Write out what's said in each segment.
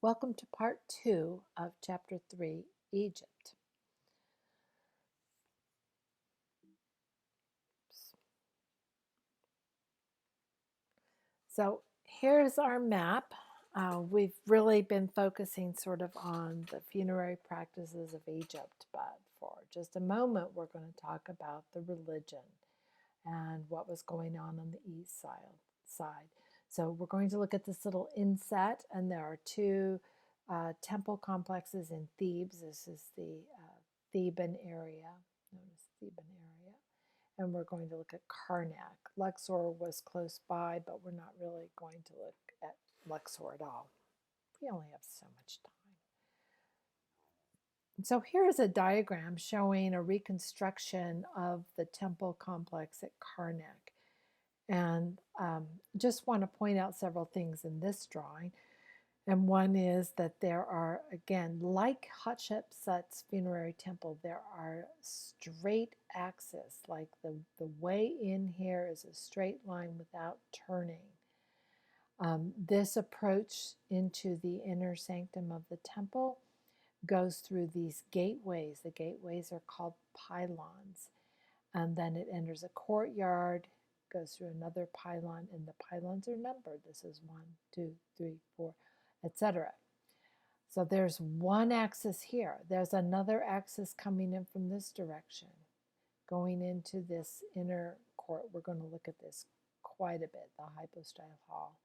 Welcome to part 2 of chapter 3, Egypt. So here's our map. We've really been focusing sort of on the funerary practices of Egypt, but for just a moment we're going to talk about the religion and what was going on the east side. So we're going to look at this little inset, and there are two temple complexes in Thebes. This is the Theban area, known as Theban area. And we're going to look at Karnak. Luxor was close by, but we're not really going to look at Luxor at all. We only have so much time. So here is a diagram showing a reconstruction of the temple complex at Karnak. And just want to point out several things in this drawing. And one is that there are, again, like Hatshepsut's funerary temple, there are straight axes, like the way in here is a straight line without turning. This approach into the inner sanctum of the temple goes through these gateways. The gateways are called pylons. And then it enters a courtyard, goes through another pylon, and the pylons are numbered. This is 1, 2, 3, 4, etc. So there's one axis here. There's another axis coming in from this direction, going into this inner court. We're going to look at this quite a bit, the Hypostyle Hall.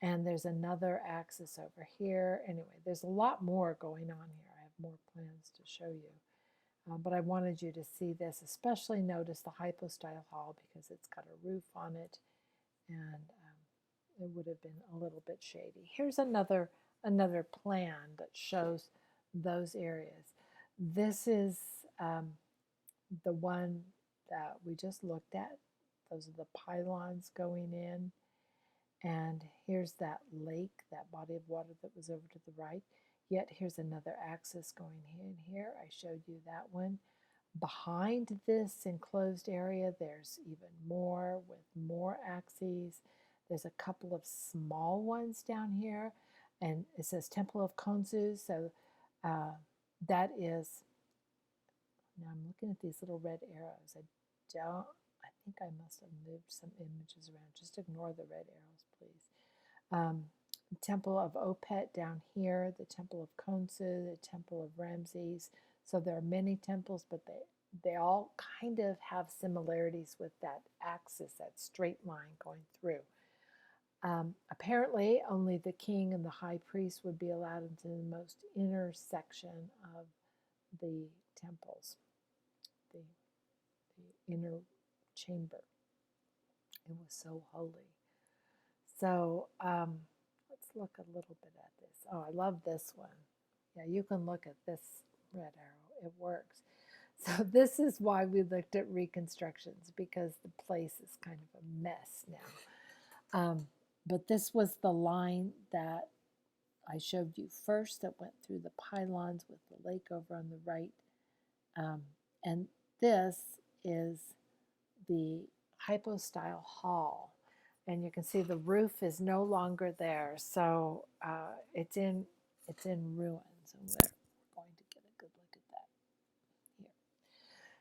And there's another axis over here. Anyway, there's a lot more going on here. I have more plans to show you. But I wanted you to see this, especially notice the Hypostyle Hall because it's got a roof on it, and it would have been a little bit shady. Here's another plan that shows those areas. This is the one that we just looked at. Those are the pylons going in. And here's that lake, that body of water that was over to the right. Yet here's another axis going in here. I showed you that one. Behind this enclosed area, there's even more with more axes. There's a couple of small ones down here, and it says Temple of Khonsu. So that is, now I'm looking at these little red arrows. I think I must have moved some images around. Just ignore the red arrows, please. Temple of Opet down here, the Temple of Khonsu, the Temple of Ramses. So there are many temples, but they all kind of have similarities with that axis, that straight line going through. Apparently, only the king and the high priest would be allowed into the most inner section of the temples, the inner chamber. It was so holy. So let's look a little bit at this. Oh, I love this one. Yeah, you can look at this red arrow. It works. So this is why we looked at reconstructions, because the place is kind of a mess now. But this was the line that I showed you first that went through the pylons with the lake over on the right. And this is the Hypostyle Hall. And you can see the roof is no longer there. So it's in ruins. And we're going to get a good look at that here.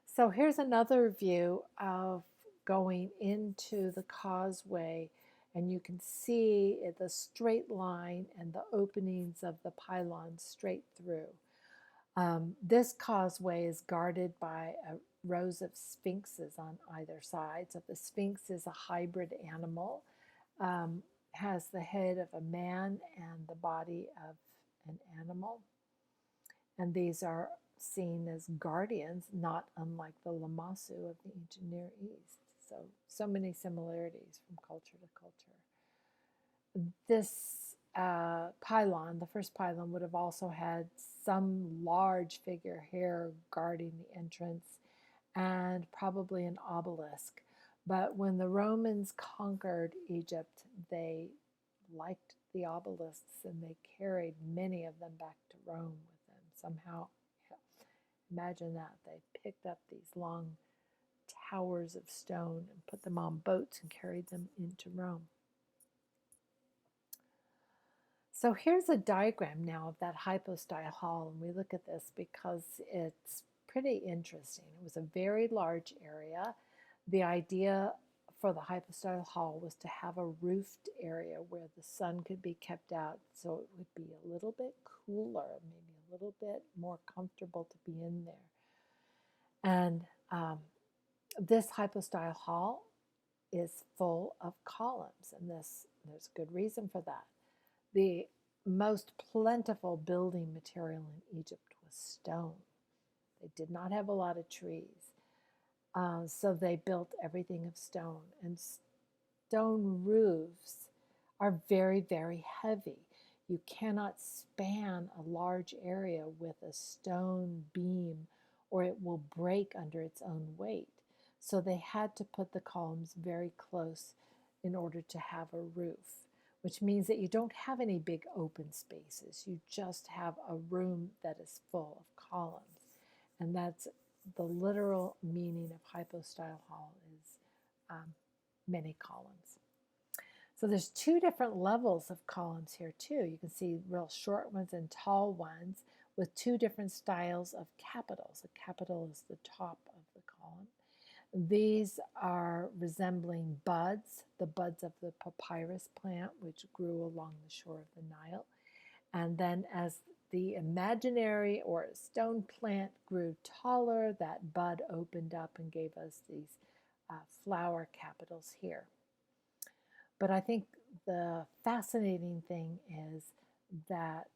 So here's another view of going into the causeway, and you can see the straight line and the openings of the pylons straight through. This causeway is guarded by rows of sphinxes on either side. So the sphinx is a hybrid animal, has the head of a man and the body of an animal. And these are seen as guardians, not unlike the Lamassu of the ancient Near East. So many similarities from culture to culture. This pylon, the first pylon, would have also had some large figure here guarding the entrance, and probably an obelisk. But when the Romans conquered Egypt, they liked the obelisks and they carried many of them back to Rome with them somehow. Imagine that. They picked up these long towers of stone and put them on boats and carried them into Rome. So here's a diagram now of that hypostyle hall, and we look at this because it's pretty interesting. It was a very large area. The idea for the hypostyle hall was to have a roofed area where the sun could be kept out, so it would be a little bit cooler, maybe a little bit more comfortable to be in there. And this hypostyle hall is full of columns, and there's good reason for that. The most plentiful building material in Egypt was stone. They did not have a lot of trees, so they built everything of stone. And stone roofs are very, very heavy. You cannot span a large area with a stone beam, or it will break under its own weight. So they had to put the columns very close in order to have a roof, which means that you don't have any big open spaces. You just have a room that is full of columns. And that's the literal meaning of hypostyle hall, is many columns. So there's two different levels of columns here too. You can see real short ones and tall ones with two different styles of capitals. A capital is the top of the column. These are resembling buds, the buds of the papyrus plant, which grew along the shore of the Nile. And then as the imaginary or stone plant grew taller, that bud opened up and gave us these flower capitals here. But I think the fascinating thing is that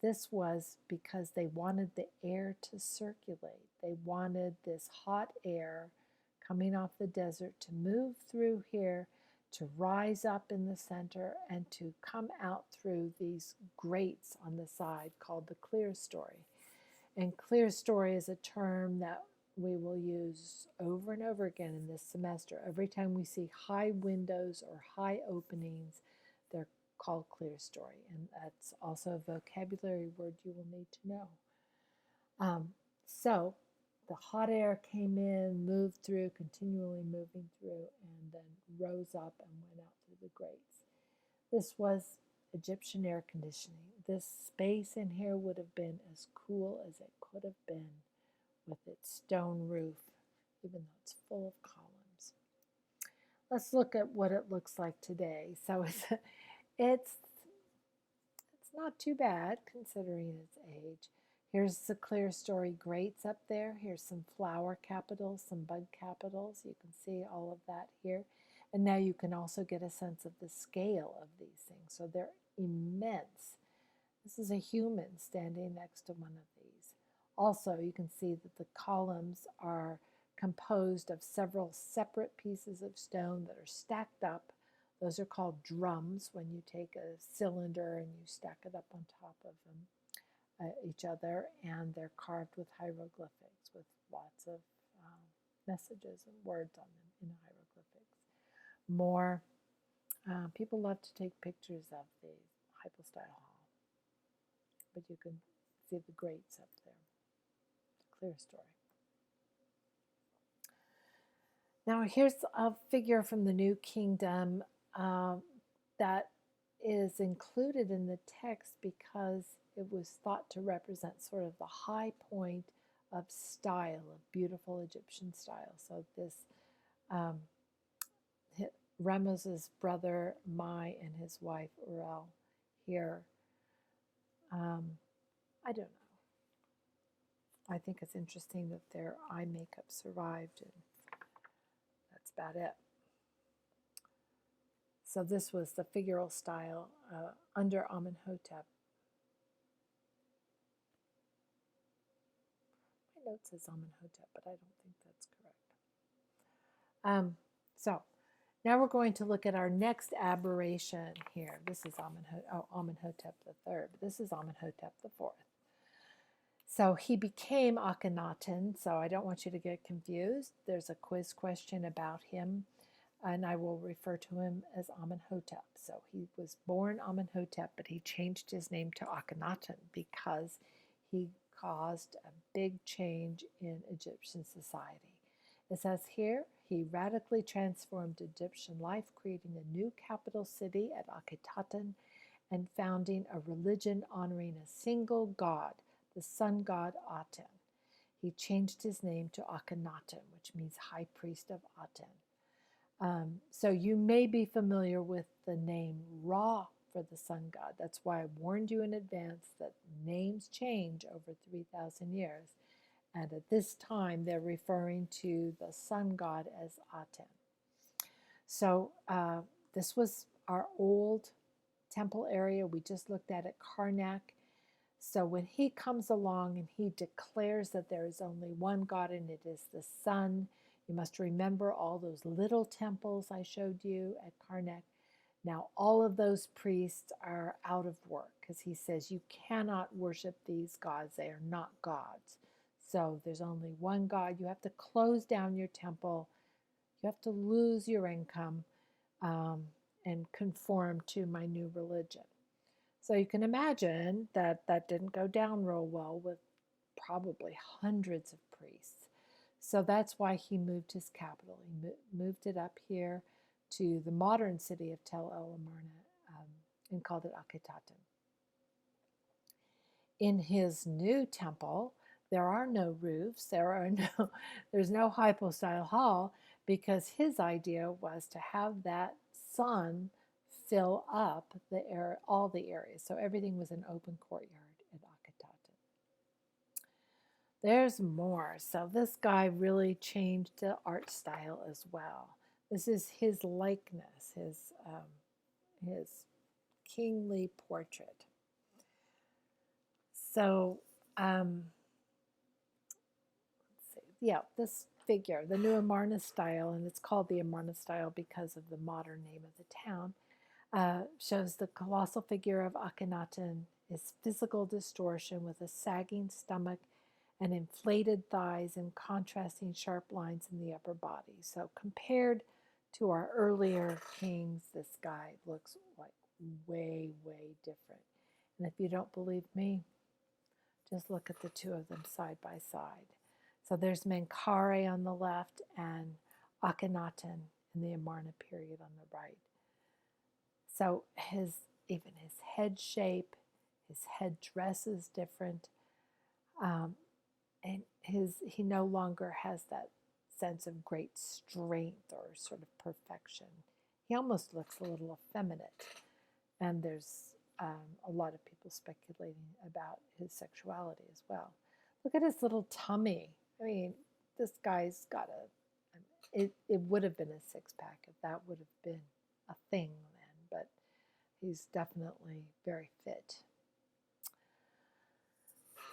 this was because they wanted the air to circulate. They wanted this hot air coming off the desert to move through here, to rise up in the center, and to come out through these grates on the side called the clerestory. And clerestory is a term that we will use over and over again in this semester. Every time we see high windows or high openings, they're called clerestory, and that's also a vocabulary word you will need to know. So the hot air came in, moved through, continually moving through, and then rose up and went out through the grates. This was Egyptian air conditioning. This space in here would have been as cool as it could have been with its stone roof, even though it's full of columns. Let's look at what it looks like today. So it's not too bad considering its age. Here's the clerestory grates up there. Here's some flower capitals, some bud capitals. You can see all of that here. And now you can also get a sense of the scale of these things. So they're immense. This is a human standing next to one of these. Also, you can see that the columns are composed of several separate pieces of stone that are stacked up. Those are called drums when you take a cylinder and you stack it up on top of them, each other, and they're carved with hieroglyphics with lots of messages and words on them in hieroglyphics. More people love to take pictures of the hypostyle hall, but you can see the grates up there. Clerestory. Now here's a figure from the New Kingdom that is included in the text because it was thought to represent sort of the high point of style, of beautiful Egyptian style. So this Rames's brother Mai and his wife Urel here. I don't know. I think it's interesting that their eye makeup survived, and that's about it. So this was the figural style under Amenhotep. My note says Amenhotep, but I don't think that's correct. So now we're going to look at our next aberration here. This is Amenhotep III. This is Amenhotep IV. So he became Akhenaten, so I don't want you to get confused. There's a quiz question about him, and I will refer to him as Amenhotep. So he was born Amenhotep, but he changed his name to Akhenaten because he caused a big change in Egyptian society. It says here, he radically transformed Egyptian life, creating a new capital city at Akhetaten and founding a religion honoring a single god, the sun god Aten. He changed his name to Akhenaten, which means high priest of Aten. So you may be familiar with the name Ra for the sun god. That's why I warned you in advance that names change over 3,000 years. And at this time, they're referring to the sun god as Aten. So this was our old temple area. We just looked at it, Karnak. So when he comes along and he declares that there is only one God and it is the sun, you must remember all those little temples I showed you at Karnak. Now all of those priests are out of work because he says you cannot worship these gods. They are not gods. So there's only one God. You have to close down your temple. You have to lose your income and conform to my new religion. So you can imagine that that didn't go down real well with probably hundreds of priests. So that's why he moved his capital. He moved it up here to the modern city of Tel El Amarna and called it Akhetaten. In his new temple, there are no roofs. There's no Hypostyle Hall because his idea was to have that sun fill up all the areas. So everything was an open courtyard at Akhetaten. There's more. So this guy really changed the art style as well. This is his likeness, his kingly portrait. So, let's see. Yeah, this figure, the new Amarna style, and it's called the Amarna style because of the modern name of the town, shows the colossal figure of Akhenaten, his physical distortion with a sagging stomach and inflated thighs and contrasting sharp lines in the upper body. So compared to our earlier kings, this guy looks like way, way different. And if you don't believe me, just look at the two of them side by side. So there's Menkaure on the left and Akhenaten in the Amarna period on the right. So even his head shape, his head dress is different, and he no longer has that sense of great strength or sort of perfection. He almost looks a little effeminate, and there's a lot of people speculating about his sexuality as well. Look at his little tummy. I mean, this guy's got it would have been a six-pack if that would have been a thing then, but he's definitely very fit.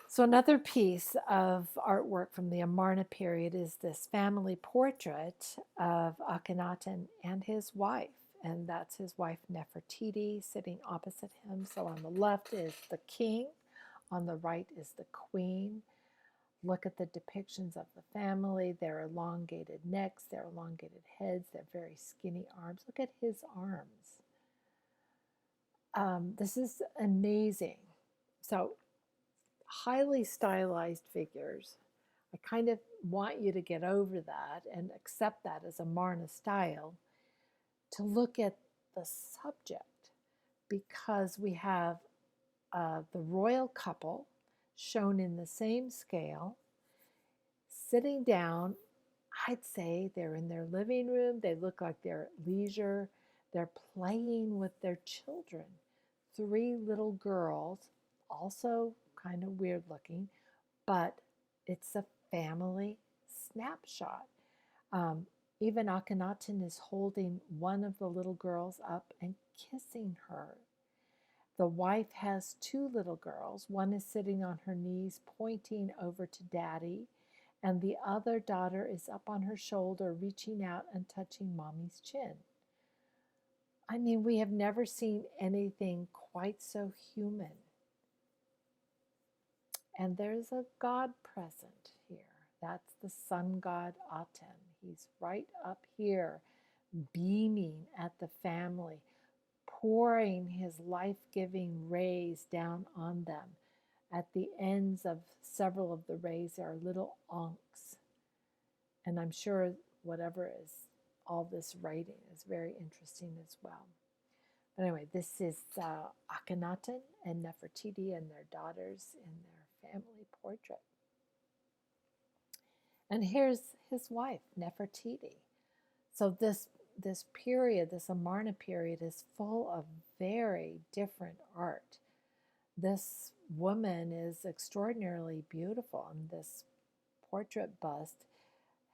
So another piece of artwork from the Amarna period is this family portrait of Akhenaten and his wife. And that's his wife Nefertiti sitting opposite him. So on the left is the king, on the right is the queen. Look at the depictions of the family, their elongated necks, their elongated heads, their very skinny arms. Look at his arms. This is amazing. So highly stylized figures. I kind of want you to get over that and accept that as a Amarna style, to look at the subject, because we have the royal couple shown in the same scale, sitting down. I'd say they're in their living room. They look like they're at leisure. They're playing with their children. 3 little girls, also kind of weird looking, but it's a family snapshot. Even Akhenaten is holding one of the little girls up and kissing her. The wife has 2 little girls. One is sitting on her knees pointing over to daddy, and the other daughter is up on her shoulder reaching out and touching mommy's chin. I mean, we have never seen anything quite so human. And there's a god present here. That's the sun god Aten. He's right up here, beaming at the family, pouring his life-giving rays down on them. At the ends of several of the rays, there are little ankhs. And I'm sure whatever is all this writing is very interesting as well. But anyway, this is Akhenaten and Nefertiti and their daughters in their family portrait. And here's his wife, Nefertiti. So this period, this Amarna period, is full of very different art. This woman is extraordinarily beautiful, and this portrait bust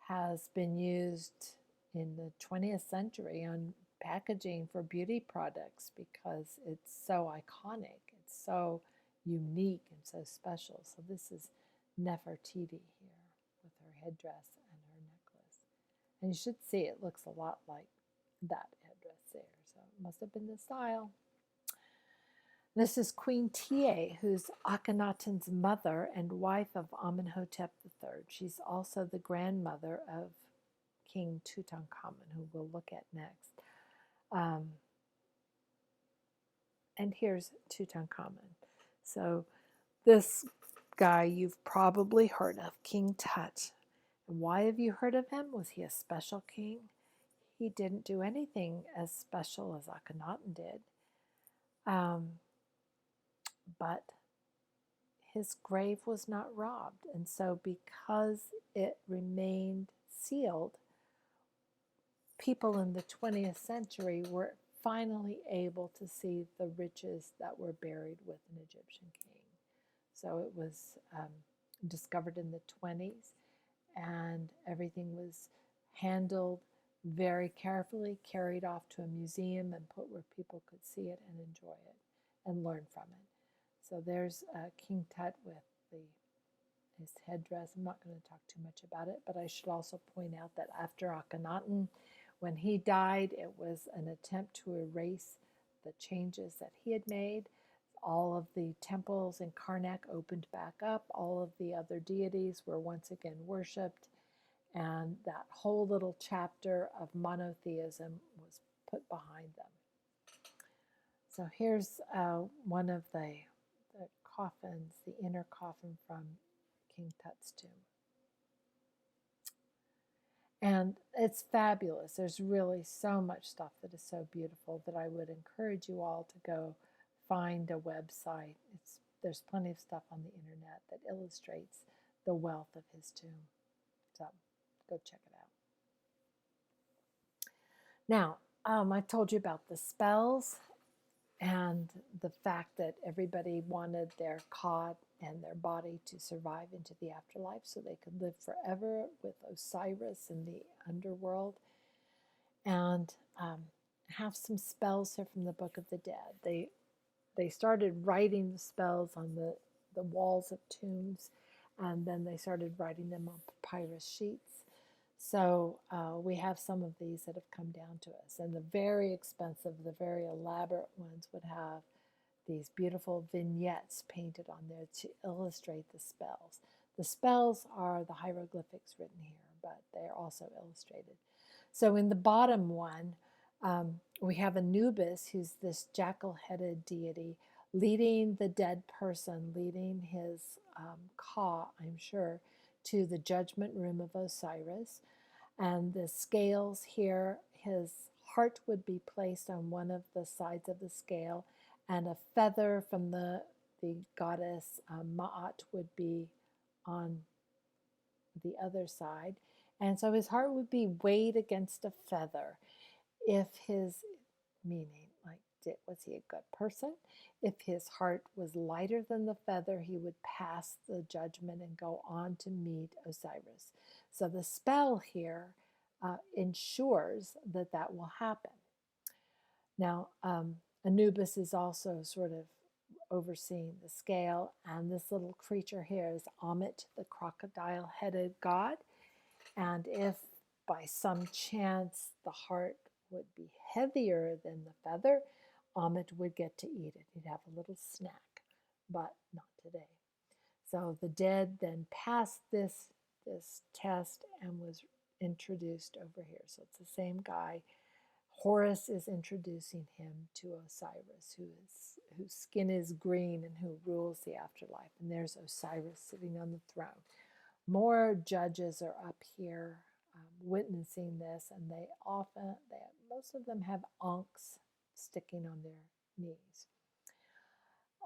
has been used in the 20th century on packaging for beauty products because it's so iconic, it's so unique and so special. So this is Nefertiti here with her headdress and her necklace. And you should see it looks a lot like that headdress there. So it must have been the style. This is Queen Tiye, who's Akhenaten's mother and wife of Amenhotep III. She's also the grandmother of King Tutankhamun, who we'll look at next. And here's Tutankhamun. So this guy you've probably heard of, King Tut. And why have you heard of him? Was he a special king? He didn't do anything as special as Akhenaten did. But his grave was not robbed. And so because it remained sealed, people in the 20th century were finally able to see the riches that were buried with an Egyptian king. So it was discovered in the 20s, and everything was handled very carefully, carried off to a museum and put where people could see it and enjoy it and learn from it. So there's King Tut with his headdress. I'm not going to talk too much about it, but I should also point out that after Akhenaten, when he died, it was an attempt to erase the changes that he had made. All of the temples in Karnak opened back up. All of the other deities were once again worshipped. And that whole little chapter of monotheism was put behind them. So here's one of the coffins, the inner coffin from King Tut's tomb. And it's fabulous. There's really so much stuff that is so beautiful that I would encourage you all to go find a website. There's plenty of stuff on the internet that illustrates the wealth of his tomb. So go check it out. Now, I told you about the spells and the fact that everybody wanted their ka and their body to survive into the afterlife so they could live forever with Osiris in the underworld. And have some spells here from the Book of the Dead. They started writing the spells on the walls of tombs, and then they started writing them on papyrus sheets. So we have some of these that have come down to us. And the very expensive, the very elaborate ones would have these beautiful vignettes painted on there to illustrate the spells. The spells are the hieroglyphics written here, but they're also illustrated. So in the bottom one, we have Anubis, who's this jackal-headed deity, leading the dead person, leading his ka, I'm sure, to the judgment room of Osiris. And the scales here, his heart would be placed on one of the sides of the scale, and a feather from the goddess Ma'at would be on the other side. And so his heart would be weighed against a feather. If his, meaning, like, was he a good person? If his heart was lighter than the feather, he would pass the judgment and go on to meet Osiris. So the spell here ensures that that will happen. Now, Anubis is also sort of overseeing the scale, and this little creature here is Ammit, the crocodile-headed god. And if by some chance the heart would be heavier than the feather, Ammit would get to eat it. He'd have a little snack, but not today. So the dead then passed this test and was introduced over here. So it's the same guy. Horus is introducing him to Osiris, whose skin is green and who rules the afterlife. And there's Osiris sitting on the throne. More judges are up here witnessing this, and most of them have ankhs, sticking on their knees.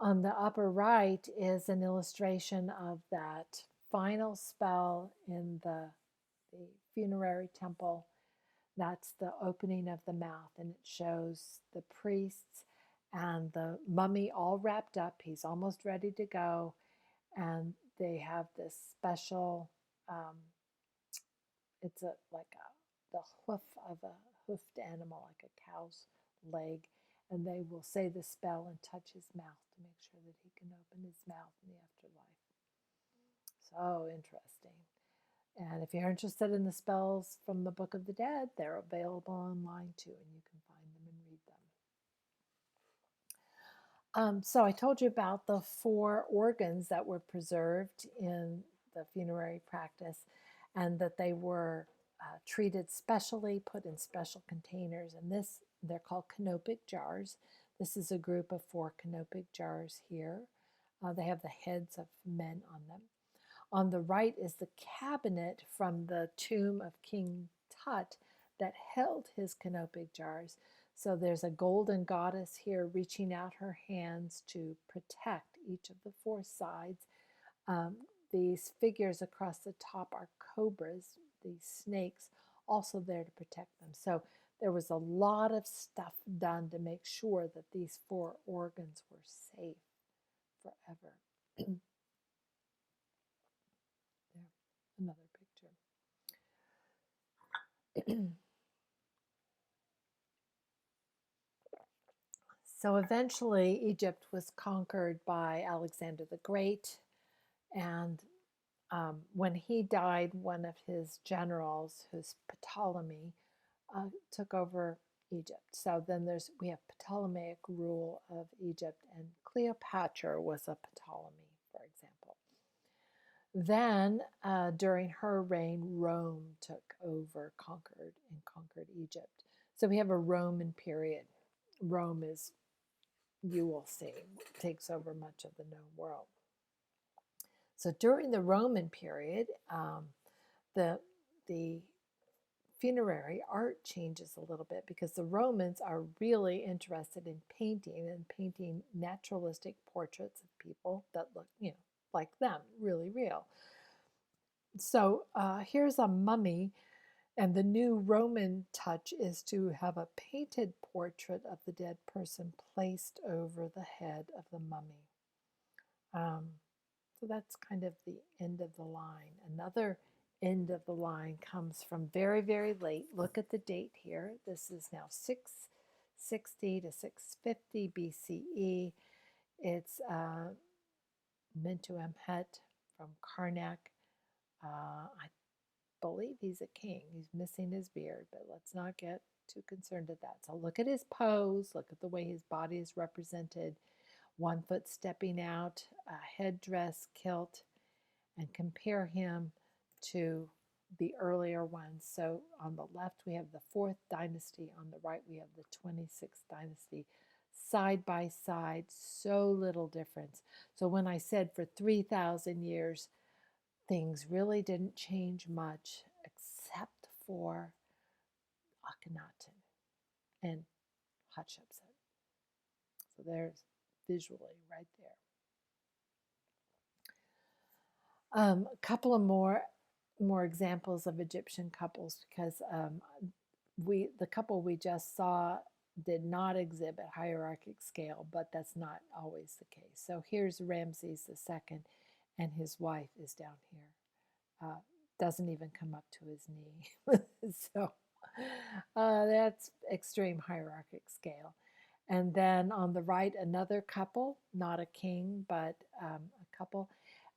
On the upper right is an illustration of that final spell in the funerary temple. That's the opening of the mouth, and it shows the priests and the mummy all wrapped up. He's almost ready to go, and they have this special, um, it's the hoof of a hoofed animal, like a cow's leg, and they will say the spell and touch his mouth to make sure that he can open his mouth in the afterlife. So interesting. And if you're interested in the spells from the Book of the Dead, they're available online too, and you can find them and read them. So I told you about the 4 organs that were preserved in the funerary practice, and that they were treated specially, put in special containers. And they're called canopic jars. This is a group of 4 canopic jars here. They have the heads of men on them. On the right is the cabinet from the tomb of King Tut that held his canopic jars. So there's a golden goddess here reaching out her hands to protect each of the 4 sides. These figures across the top are cobras, these snakes, also there to protect them. So there was a lot of stuff done to make sure that these 4 organs were safe forever. There, another picture. So eventually, Egypt was conquered by Alexander the Great, and when he died, one of his generals, who's Ptolemy, took over Egypt. So then we have Ptolemaic rule of Egypt, and Cleopatra was a Ptolemy, for example. Then, during her reign, Rome took over, conquered Egypt. So we have a Roman period. Rome is, you will see, takes over much of the known world. So during the Roman period, the funerary art changes a little bit, because the Romans are really interested in painting naturalistic portraits of people that look, like them, really real. So here's a mummy, and the new Roman touch is to have a painted portrait of the dead person placed over the head of the mummy. So that's kind of the end of the line. Another end of the line comes from very, very late. Look at the date here. This is now 660 to 650 BCE. It's Amenhotep from Karnak. I believe he's a king. He's missing his beard, but let's not get too concerned at that. So look at his pose. Look at the way his body is represented. 1 foot stepping out, a headdress, kilt, and compare him to the earlier ones. So on the left, we have the 4th dynasty. On the right, we have the 26th dynasty. Side by side, so little difference. So when I said for 3,000 years, things really didn't change much except for Akhenaten and Hatshepsut. So there's visually right there. A couple of more examples of Egyptian couples, because the couple we just saw did not exhibit hierarchic scale, but that's not always the case. So here's Ramses II, and his wife is down here. Doesn't even come up to his knee. So that's extreme hierarchic scale. And then on the right, another couple, not a king, but a couple.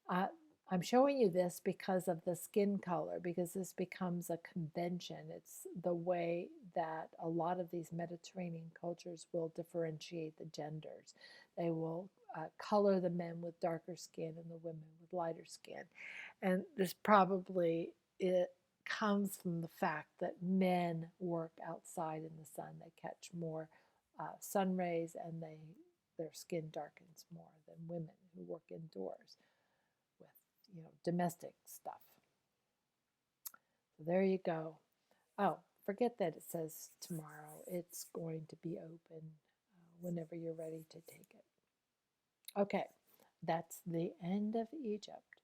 I'm showing you this because of the skin color, because this becomes a convention. It's the way that a lot of these Mediterranean cultures will differentiate the genders. They will color the men with darker skin and the women with lighter skin. And this probably, it comes from the fact that men work outside in the sun. They catch more sun rays, and their skin darkens more than women who work indoors with domestic stuff. So there you go. Oh, forget that it says tomorrow. It's going to be open whenever you're ready to take it. Okay, that's the end of Egypt.